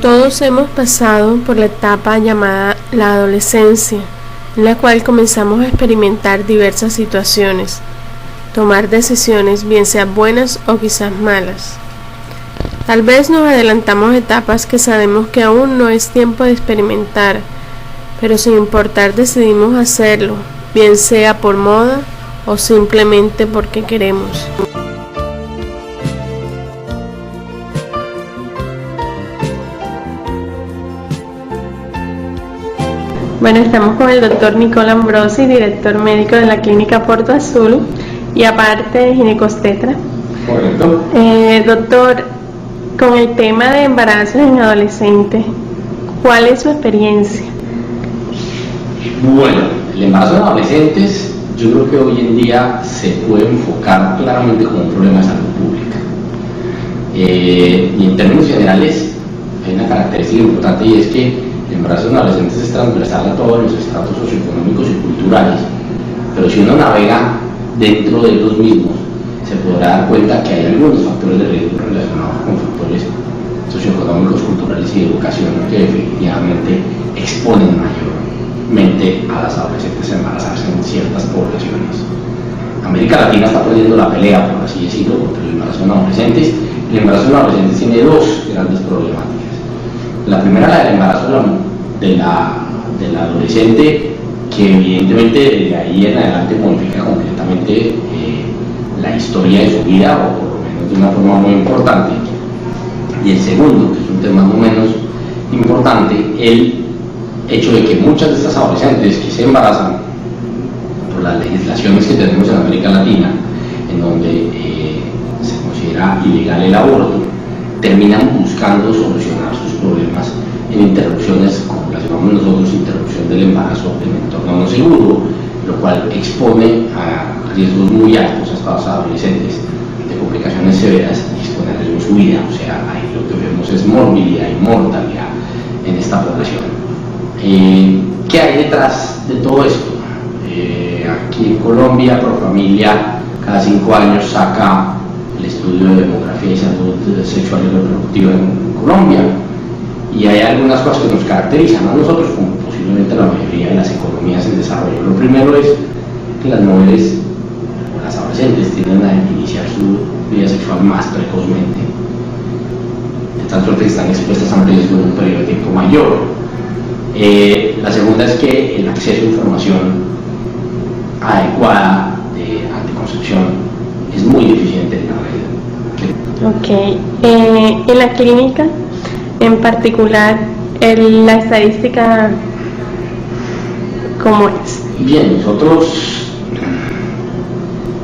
Todos hemos pasado por la etapa llamada la adolescencia, en la cual comenzamos a experimentar diversas situaciones, tomar decisiones bien sean buenas o quizás malas. Tal vez nos adelantamos etapas que sabemos que aún no es tiempo de experimentar, pero sin importar decidimos hacerlo, bien sea por moda o simplemente porque queremos. Bueno, estamos con el doctor Nicole Ambrosi, director médico de la clínica Porto Azul y aparte ginecostetra. Correcto. Doctor, con el tema de embarazos en adolescentes, ¿cuál es su experiencia? Bueno, el embarazo en adolescentes yo creo que hoy en día se puede enfocar claramente como un problema de salud pública. Y en términos generales hay una característica importante y es que el embarazo en adolescentes es transversal a todos los estratos socioeconómicos y culturales, pero si uno navega dentro de ellos mismos, se podrá dar cuenta que hay algunos factores de riesgo relacionados con factores socioeconómicos, culturales y de educación que definitivamente exponen mayormente a las adolescentes a embarazarse en ciertas poblaciones. América Latina está perdiendo la pelea, por así decirlo, contra el embarazo en adolescentes. El embarazo en adolescentes tiene dos grandes problemáticas. La primera, la del embarazo del adolescente, que evidentemente desde ahí en adelante modifica completamente la historia de su vida, o por lo menos de una forma muy importante. Y el segundo, que es un tema no menos importante, el hecho de que muchas de estas adolescentes que se embarazan por las legislaciones que tenemos en América Latina, en donde se considera ilegal el aborto, terminan buscando solucionar sus problemas en interrupciones, como las llamamos nosotros, interrupción del embarazo en entorno no seguro, lo cual expone a riesgos muy altos a estas adolescentes de complicaciones severas y expone a riesgo su vida. O sea, ahí lo que vemos es morbilidad y mortalidad en esta población. ¿Qué hay detrás de todo esto? Aquí en Colombia, Profamilia cada 5 años saca el estudio de demografía y salud sexual y reproductiva en Colombia, y hay algunas cosas que nos caracterizan a nosotros, como posiblemente la mayoría de las economías en desarrollo. Lo primero es que las mujeres o las adolescentes tienden a iniciar su vida sexual más precozmente, de tal suerte que están expuestas a un riesgo en un periodo de tiempo mayor. La segunda es que el acceso a información adecuada de anticoncepción es muy deficiente en la red. Ok, en la clínica en particular, la estadística, ¿cómo es? Bien, nosotros,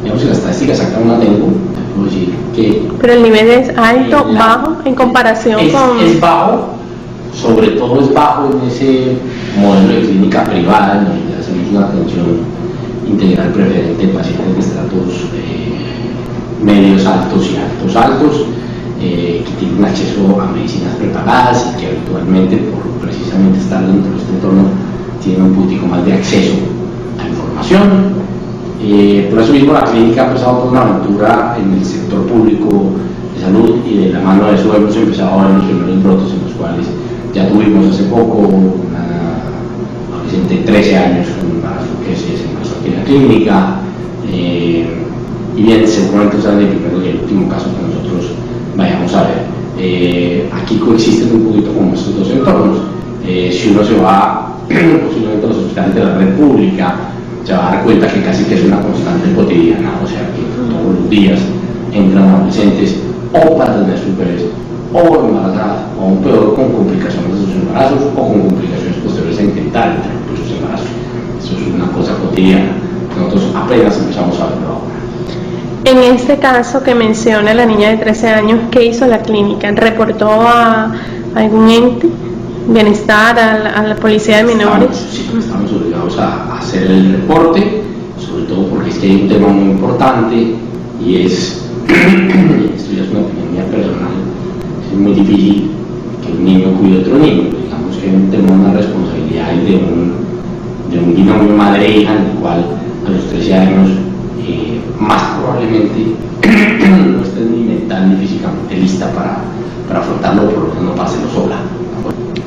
digamos que la estadística exacta no la tengo, puedo decir que... Pero el nivel es alto, bajo, en comparación con... Es bajo, sobre todo es bajo en ese modelo de clínica privada, en donde hacemos una atención integral preferente de pacientes de estratos medios altos y altos, que tienen acceso a medicinas preparadas y que habitualmente, por precisamente estar dentro de este entorno, tienen un poquitico más de acceso a información. Por eso mismo la clínica ha empezado con una aventura en el sector público de salud, y de la mano de eso hemos empezado a ver los primeros brotes, en los cuales ya tuvimos hace poco una adolescente de 13 años con un embarazo que se embarazó aquí en la clínica, y bien, seguramente será el primero y el último caso que nosotros vayamos a ver. Aquí coexisten un poquito como estos dos entornos. Si uno se va posiblemente a los hospitales de la red pública, se va a dar cuenta que casi que es una constante cotidiana, o sea que todos los días entran adolescentes o para tener sus bebés, o embarazadas, o aún peor, con complicaciones de sus embarazos o con complicaciones posteriores a intentar interrumpir sus embarazos. Eso es una cosa cotidiana. Nosotros apenas empezamos a verlo ahora. En este caso que menciona la niña de 13 años, ¿qué hizo la clínica? ¿Reportó a algún ente? ¿Bienestar? ¿A la policía de menores? Estamos obligados a hacer el reporte, sobre todo porque es que hay un tema muy importante, y es, esto ya es una opinión mía personal, es muy difícil que un niño cuide a otro niño. Digamos que hay un tema, una responsabilidad de un binomio madre-hija, en el cual a los 13 años más probablemente no esté ni mental ni físicamente lista para afrontarlo, por lo menos no párselo sola.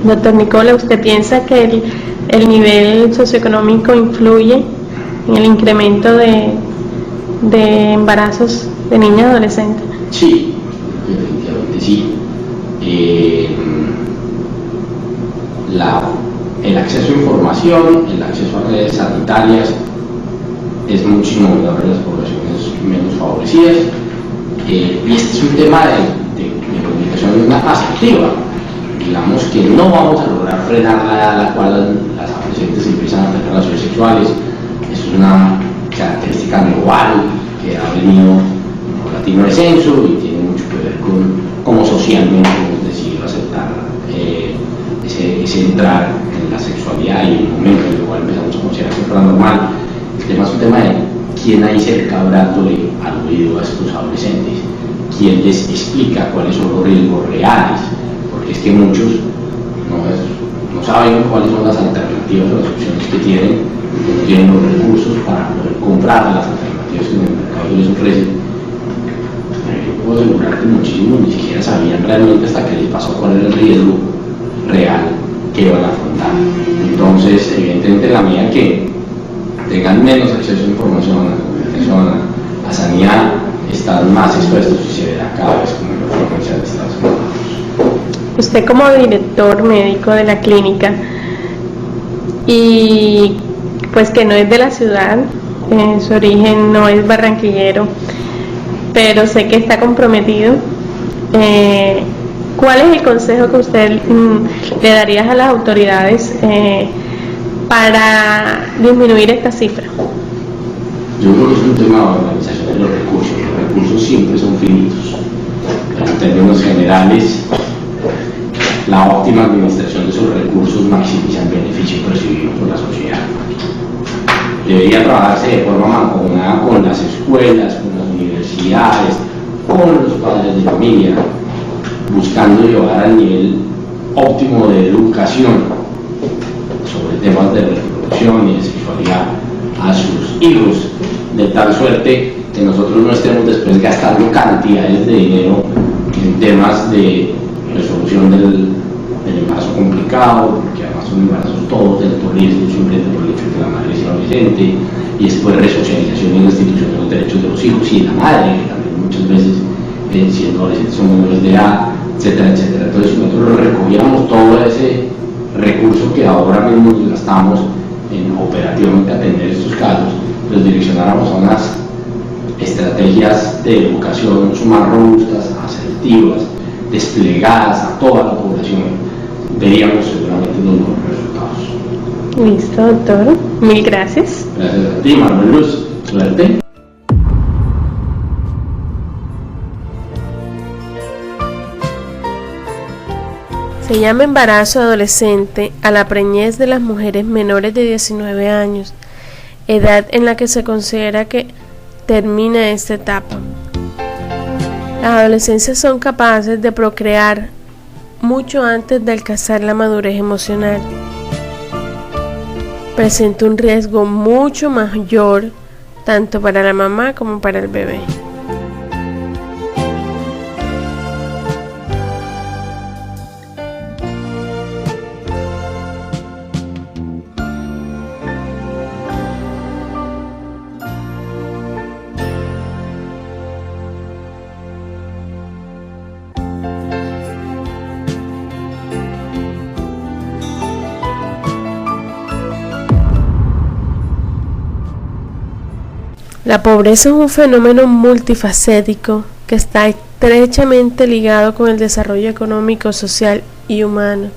Doctor Nicola, ¿usted piensa que el nivel socioeconómico influye en el incremento de embarazos de niñas y adolescentes? Sí, definitivamente sí. El acceso a información, el acceso a redes sanitarias es muchísimo menor en las poblaciones menos favorecidas, y este es un tema de comunicación más activa. Digamos que no vamos a lograr frenar la edad a la cual las adolescentes empiezan a tener relaciones sexuales. Es una característica global que ha venido en paulatino descenso y tiene mucho que ver con cómo socialmente hemos decidido aceptar ese entrar en la sexualidad y el momento en el cual empezamos a considerar que es normal. El tema es un tema de quién ahí cerca hablándole al oído a estos adolescentes, quién les explica cuáles son los riesgos reales, porque es que muchos no saben cuáles son las alternativas o las opciones que tienen, no tienen los recursos para poder comprar las alternativas que en el mercado les ofrecen. Yo puedo asegurar que muchísimos ni siquiera sabían realmente hasta que les pasó cuál era el riesgo real que iban a afrontar. Entonces, evidentemente, en la medida que tengan menos acceso a información, a sanidad, están más expuestos y se verá cada vez con menor frecuencia de estados embarazados. Usted, como director médico de la clínica, y pues que no es de la ciudad, su origen no es barranquillero, pero sé que está comprometido, ¿cuál es el consejo que usted le daría a las autoridades para disminuir esta cifra? Yo creo que es un tema de organización de los recursos. Los recursos siempre son finitos, pero en términos generales, la óptima administración de esos recursos maximiza el beneficio percibido por la sociedad. Debería trabajarse de forma mancomunada con las escuelas, con las universidades, con los padres de familia, buscando llevar al nivel óptimo de educación sobre temas de reproducción y de sexualidad a sus hijos, de tal suerte que nosotros no estemos después gastando cantidades de dinero en temas de resolución del embarazo complicado, porque además son embarazos todos de alto riesgo, simplemente por el hecho de que la madre sea adolescente, y después resocialización en la institución de los derechos de los hijos y de la madre, que también muchas veces siendo adolescentes son menores de edad, etcétera, etcétera. Entonces, si nosotros recogiéramos todo ese recurso que ahora mismo gastamos en operativamente atender estos casos, los direccionáramos a unas estrategias de educación mucho más robustas, asertivas, desplegadas a toda la población, veríamos seguramente los mejores resultados. Listo, doctor. Mil gracias. Gracias a ti, Manuel Luz. Suerte. Se llama embarazo adolescente a la preñez de las mujeres menores de 19 años, edad en la que se considera que termina esta etapa. Las adolescencias son capaces de procrear mucho antes de alcanzar la madurez emocional. Presenta un riesgo mucho mayor tanto para la mamá como para el bebé. La pobreza es un fenómeno multifacético que está estrechamente ligado con el desarrollo económico, social y humano.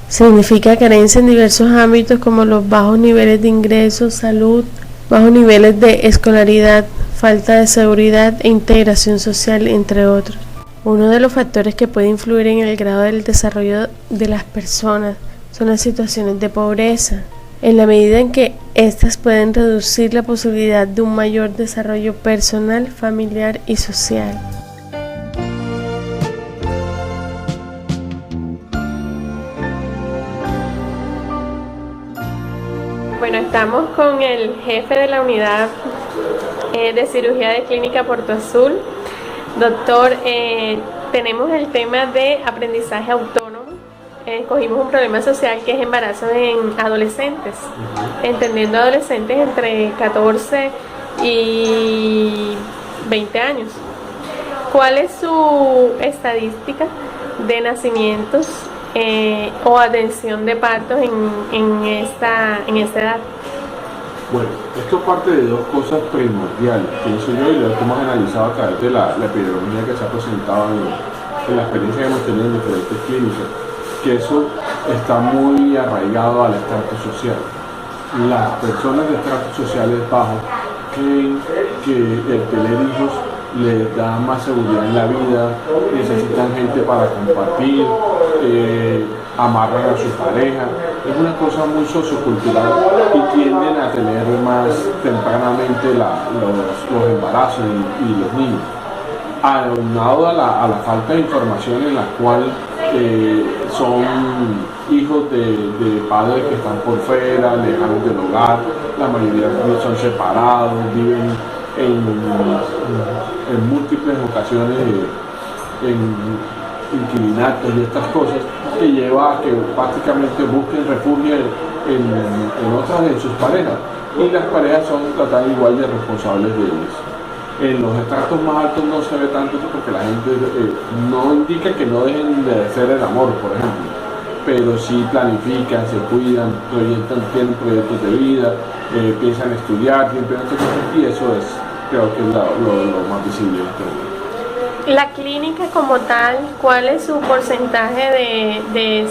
Significa carencia en diversos ámbitos como los bajos niveles de ingresos, salud, bajos niveles de escolaridad, falta de seguridad e integración social, entre otros. Uno de los factores que puede influir en el grado del desarrollo de las personas son las situaciones de pobreza, en la medida en que éstas pueden reducir la posibilidad de un mayor desarrollo personal, familiar y social. Bueno, estamos con el jefe de la unidad de cirugía de Clínica Puerto Azul. Doctor, tenemos el tema de aprendizaje autónomo cogimos un problema social que es embarazo en adolescentes, entendiendo adolescentes entre 14 y 20 años. ¿Cuál es su estadística de nacimientos o atención de partos en esta edad? Bueno, esto parte de dos cosas primordiales, pienso yo, y lo que hemos analizado a través de la epidemiología que se ha presentado en la experiencia que hemos tenido en diferentes clínicas, que eso está muy arraigado al estrato social. Las personas de estratos sociales bajos creen que el tener hijos les da más seguridad en la vida, necesitan gente para compartir, amarran a su pareja. Es una cosa muy sociocultural y tienden a tener más tempranamente los embarazos y los niños. Aunado a la falta de información en la cual son hijos de padres que están por fuera, lejanos del hogar, la mayoría son separados, viven en múltiples ocasiones en inquilinatos y estas cosas, que lleva a que prácticamente busquen refugio en otras de sus parejas, y las parejas son tratadas igual de responsables de ellos. En los estratos más altos no se ve tanto eso porque la gente no indica que no dejen de hacer el amor, por ejemplo, pero sí planifican, se cuidan, tienen proyectos de vida, piensan estudiar, siempre y eso es, creo que es lo más visible en este momento. La clínica como tal, ¿cuál es su porcentaje de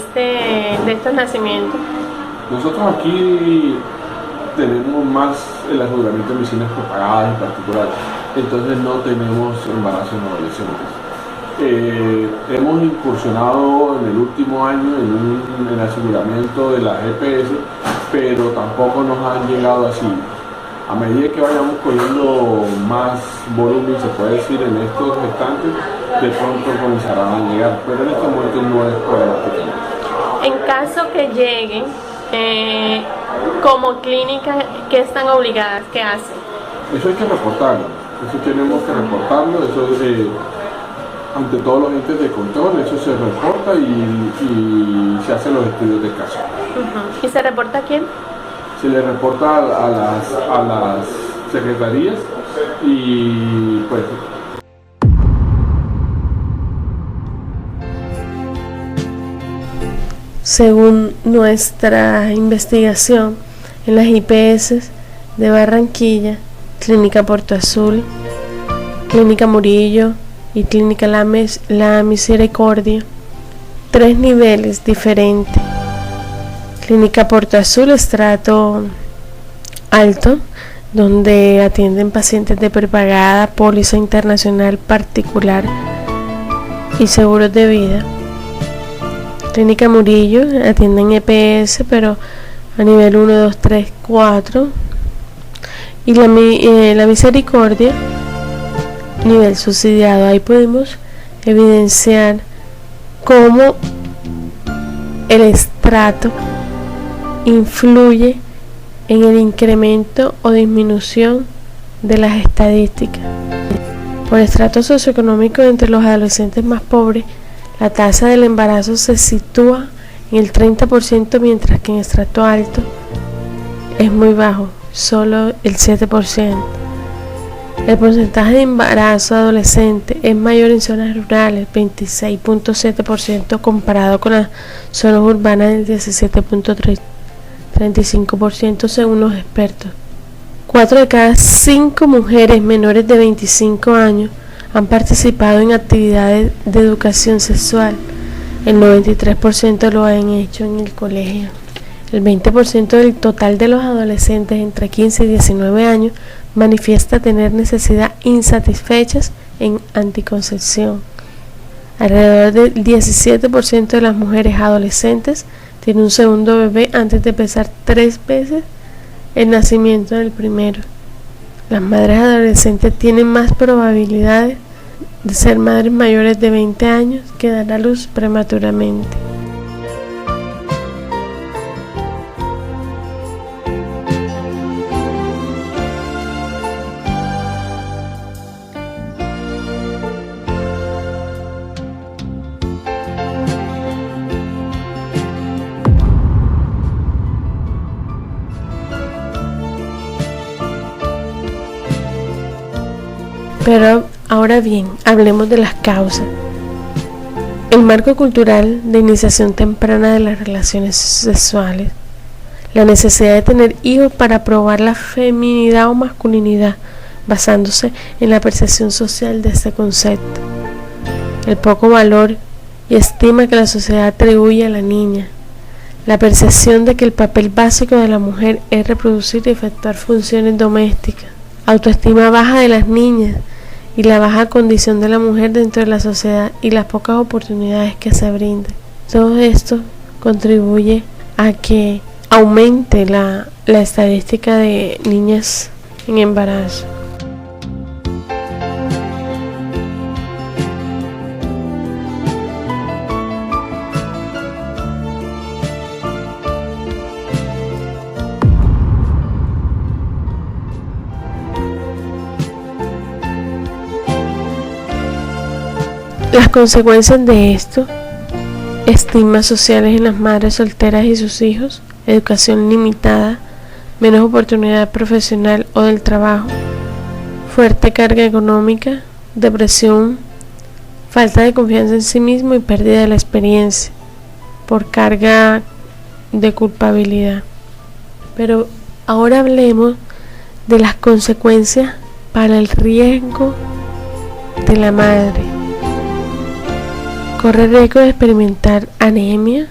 estos nacimientos? Nosotros aquí tenemos más el aseguramiento de medicinas propagadas y particulares, entonces no tenemos embarazos en adolescentes. Hemos incursionado en el último año en el aseguramiento de la GPS, pero tampoco nos han llegado así. A medida que vayamos cogiendo más volumen, se puede decir, en estos estantes, de pronto comenzarán a llegar, pero en este momento no es problemático. En caso que lleguen, como clínica, ¿qué están obligadas? ¿Qué hacen? Eso hay que reportarlo, eso tenemos que reportarlo, eso ante todos los entes de control, eso se reporta y se hacen los estudios de caso. ¿Y se reporta a quién? Se le reporta a las secretarías y pues... Según nuestra investigación en las IPS de Barranquilla, Clínica Puerto Azul, Clínica Murillo y Clínica La Misericordia, 3 niveles diferentes. Clínica Puerto Azul, estrato alto, donde atienden pacientes de prepagada, póliza internacional particular y seguros de vida. Clínica Murillo, atienden EPS, pero a nivel 1, 2, 3, 4. Y la Misericordia, nivel subsidiado. Ahí podemos evidenciar cómo el estrato influye en el incremento o disminución de las estadísticas. Por estrato socioeconómico, entre los adolescentes más pobres, la tasa del embarazo se sitúa en el 30%, mientras que en estrato alto es muy bajo, solo el 7%. El porcentaje de embarazo adolescente es mayor en zonas rurales, 26.7%, comparado con las zonas urbanas del 17.35%, según los expertos. 4 de cada 5 mujeres menores de 25 años han participado en actividades de educación sexual. El 93% lo han hecho en el colegio. El 20% del total de los adolescentes entre 15 y 19 años manifiesta tener necesidades insatisfechas en anticoncepción. Alrededor del 17% de las mujeres adolescentes tiene un segundo bebé antes de pesar 3 veces el nacimiento del primero. Las madres adolescentes tienen más probabilidades de ser madres mayores de 20 años que dar a luz prematuramente. Pero ahora bien, hablemos de las causas. El marco cultural de iniciación temprana de las relaciones sexuales, la necesidad de tener hijos para probar la feminidad o masculinidad, basándose en la percepción social de este concepto, el poco valor y estima que la sociedad atribuye a la niña, la percepción de que el papel básico de la mujer es reproducir y efectuar funciones domésticas, autoestima baja de las niñas y la baja condición de la mujer dentro de la sociedad y las pocas oportunidades que se brindan. Todo esto contribuye a que aumente la estadística de niñas en embarazo. Las consecuencias de esto: estigmas sociales en las madres solteras y sus hijos, educación limitada, menos oportunidad profesional o del trabajo, fuerte carga económica, depresión, falta de confianza en sí mismo y pérdida de la experiencia por carga de culpabilidad. Pero ahora hablemos de las consecuencias para el riesgo de la madre. Corre riesgo de experimentar anemia,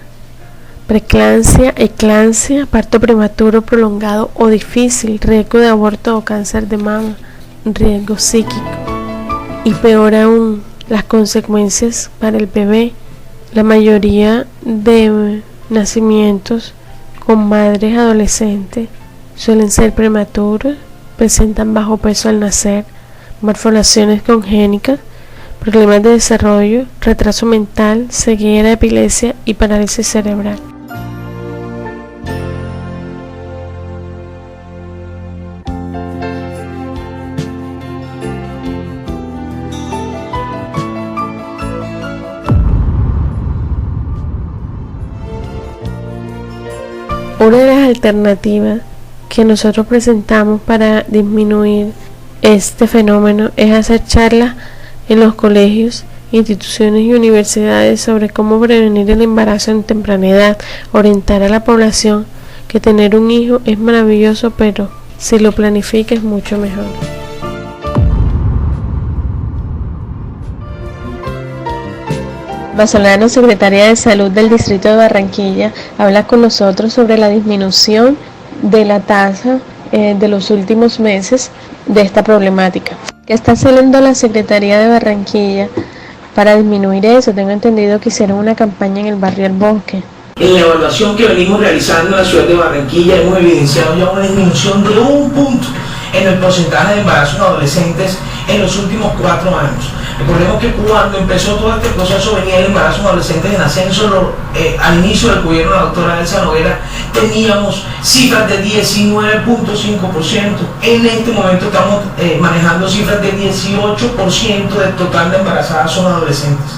preeclampsia, eclampsia, parto prematuro prolongado o difícil, riesgo de aborto o cáncer de mama, riesgo psíquico. Y peor aún, las consecuencias para el bebé. La mayoría de nacimientos con madres adolescentes suelen ser prematuros, presentan bajo peso al nacer, malformaciones congénitas, problemas de desarrollo, retraso mental, ceguera, epilepsia y parálisis cerebral. Una de las alternativas que nosotros presentamos para disminuir este fenómeno es hacer charlas en los colegios, instituciones y universidades sobre cómo prevenir el embarazo en temprana edad, orientar a la población que tener un hijo es maravilloso, pero si lo planifica es mucho mejor. Basolano, Secretaria de Salud del Distrito de Barranquilla, habla con nosotros sobre la disminución de la tasa de los últimos meses de esta problemática. ¿Qué está haciendo la Secretaría de Barranquilla para disminuir eso? Tengo entendido que hicieron una campaña en el barrio El Bosque. En la evaluación que venimos realizando en la ciudad de Barranquilla hemos evidenciado ya una disminución de 1 punto en el porcentaje de embarazos en adolescentes en los últimos 4 años. Recordemos que cuando empezó todo este proceso venía el embarazo en adolescentes en ascenso, al inicio del gobierno de la doctora Elsa Noguera teníamos cifras de 19.5%. En este momento estamos manejando cifras de 18% del total de embarazadas son adolescentes.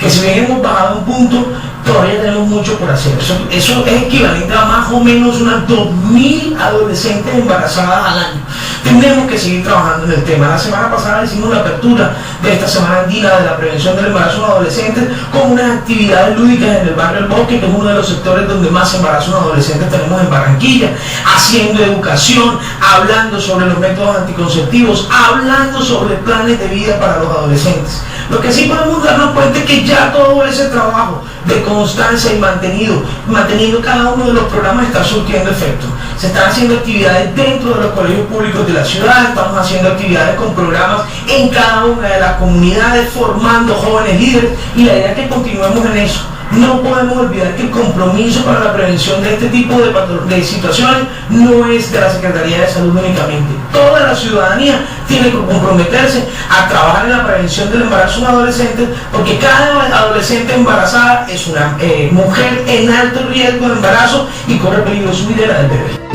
Que si bien hemos bajado 1 punto, todavía tenemos mucho por hacer. Eso es equivalente a más o menos unas 2.000 adolescentes embarazadas al año. Tenemos que seguir trabajando en el tema. La semana pasada hicimos la apertura de esta Semana Andina de la Prevención del Embarazo en Adolescentes con unas actividades lúdicas en el barrio El Bosque, que es uno de los sectores donde más embarazos en adolescentes tenemos en Barranquilla, haciendo educación, hablando sobre los métodos anticonceptivos, hablando sobre planes de vida para los adolescentes. Lo que sí podemos darnos cuenta es que ya todo ese trabajo de constancia y manteniendo cada uno de los programas está surtiendo efecto. Se están haciendo actividades dentro de los colegios públicos de la ciudad, estamos haciendo actividades con programas en cada una de las comunidades, formando jóvenes líderes, y la idea es que continuemos en eso. No podemos olvidar que el compromiso para la prevención de este tipo de situaciones no es de la Secretaría de Salud únicamente. Toda la ciudadanía tiene que comprometerse a trabajar en la prevención del embarazo en adolescentes, porque cada adolescente embarazada es una mujer en alto riesgo de embarazo y corre peligro su vida y la del bebé.